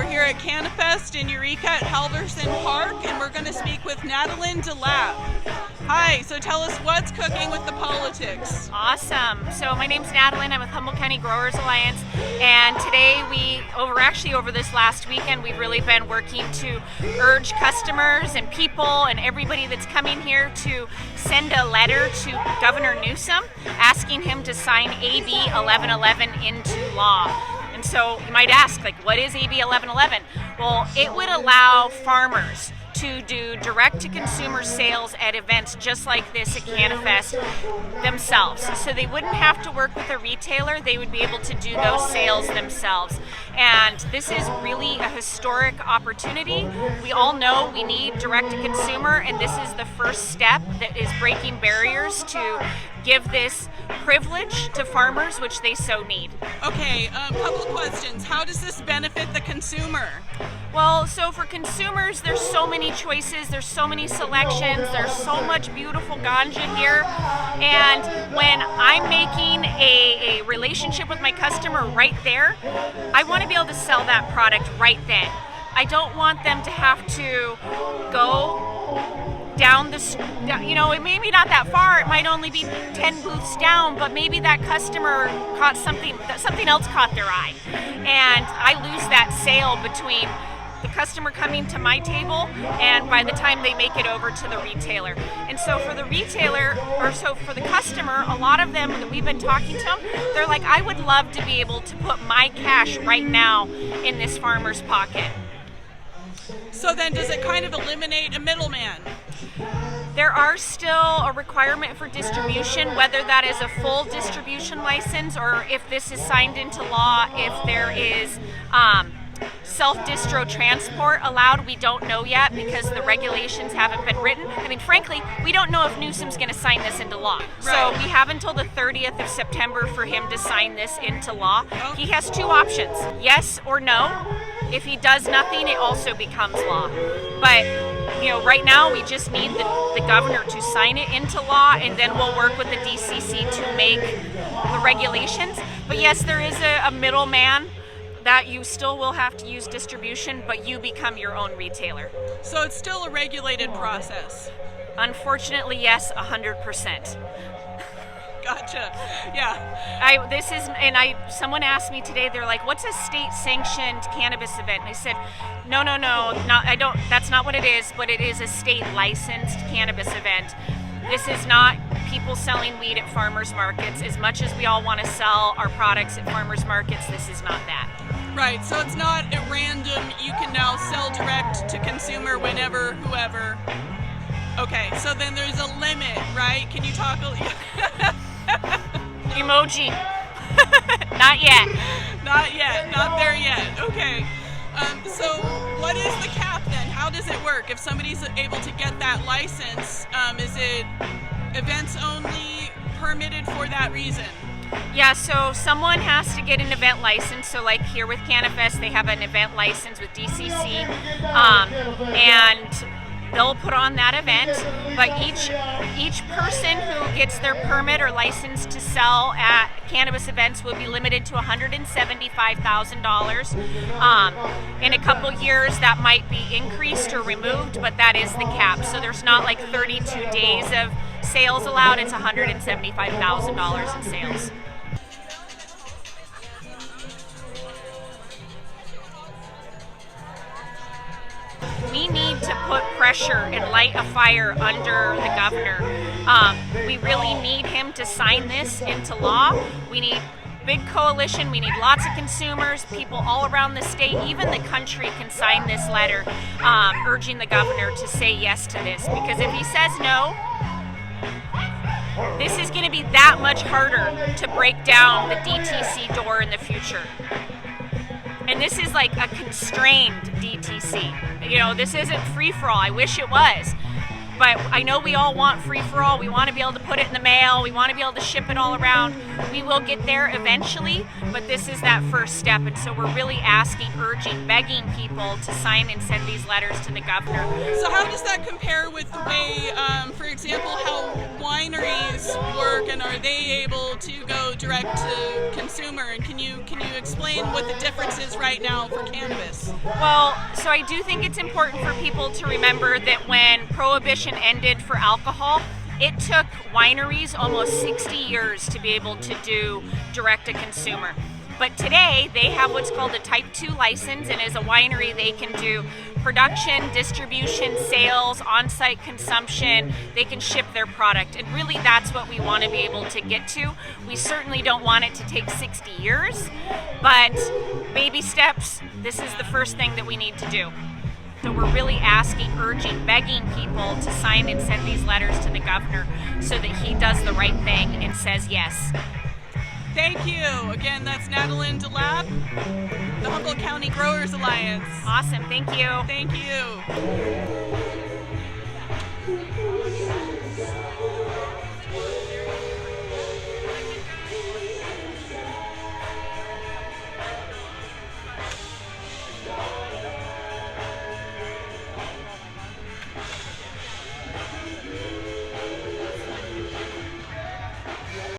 here at CannaFest in Eureka at Halverson Park, and we're going to speak with Natalynne DeLapp. Hi, so tell us what's cooking with the politics. Awesome. So my name's Natalynne. I'm with Humboldt County Growers Alliance, and today over this last weekend, we've really been working to urge customers and people and everybody that's coming here to send a letter to Governor Newsom asking him to sign AB 1111 into law. And so you might ask, what is AB 1111? Well, it would allow farmers to do direct-to-consumer sales at events just like this at CannaFest themselves. So they wouldn't have to work with a retailer, they would be able to do those sales themselves. And this is really a historic opportunity. We all know we need direct-to-consumer, and this is the first step that is breaking barriers to give this privilege to farmers, which they so need. Okay, couple of questions. How does this benefit the consumer? Well, so for consumers, there's so many choices, there's so many selections, there's so much beautiful ganja here. And when I'm making a relationship with my customer right there, I want to be able to sell that product right then. I don't want them to have to go down maybe not that far, it might only be 10 booths down, but maybe that customer caught something else caught their eye. And I lose that sale between the customer coming to my table and by the time they make it over to the retailer. And so for the for the customer, a lot of them that we've been talking to them, they're like, I would love to be able to put my cash right now in this farmer's pocket. So then does it kind of eliminate a middleman? There are still a requirement for distribution, whether that is a full distribution license or if this is signed into law, if there is self-distro transport allowed. We don't know yet because the regulations haven't been written. I mean, frankly, we don't know if Newsom's going to sign this into law. Right. So we have until the 30th of September for him to sign this into law. He has two options, yes or no. If he does nothing, it also becomes law. But right now we just need the governor to sign it into law, and then we'll work with the DCC to make the regulations. But yes, there is a middleman that you still will have to use distribution, but you become your own retailer. So it's still a regulated process? Unfortunately, yes, 100%. Gotcha. Yeah. Someone asked me today, they're like, what's a state-sanctioned cannabis event? And I said, no, that's not what it is, but it is a state-licensed cannabis event. This is not people selling weed at farmers markets. As much as we all want to sell our products at farmers markets, this is not that. Right, so it's not at random, you can now sell direct to consumer whenever, whoever. Okay, so then there's a limit, right? Can you talk Emoji. Not yet. Not yet, not there yet. Okay. So what is the cap then? How does it work? If somebody's able to get that license, is it events only, permitted for that reason? Yeah, so someone has to get an event license. So like here with CannaFest, they have an event license with DCC, and they'll put on that event. But each person who gets their permit or license to sell at cannabis events will be limited to $175,000. In a couple years, that might be increased or removed, but that is the cap. So there's not like 32 days of sales allowed, it's $175,000 in sales. We need to put pressure and light a fire under the governor. We really need him to sign this into law. We need big coalition, we need lots of consumers, people all around the state, even the country can sign this letter urging the governor to say yes to this, because if he says no, this is going to be that much harder to break down the DTC door in the future. And this is like a constrained DTC. This isn't free-for-all. I wish it was. But I know we all want free-for-all. We want to be able to put it in the mail. We want to be able to ship it all around. We will get there eventually, but this is that first step. And so we're really asking, urging, begging people to sign and send these letters to the governor. So how does that compare with the way, for example, how wineries work, and are they able to go direct to consumer? And can you explain what the difference is right now for cannabis? Well, so I do think it's important for people to remember that when Prohibition ended for alcohol, it took wineries almost 60 years to be able to do direct to consumer. But today they have what's called a Type 2 license, and as a winery they can do production, distribution, sales, on-site consumption. They can ship their product, and really that's what we want to be able to get to. We certainly don't want it to take 60 years, but baby steps, this is the first thing that we need to do. So we're really asking, urging, begging people to sign and send these letters to the governor so that he does the right thing and says yes. Thank you. Again, that's Natalynne DeLapp, the Humboldt County Growers Alliance. Awesome. Thank you. Thank you.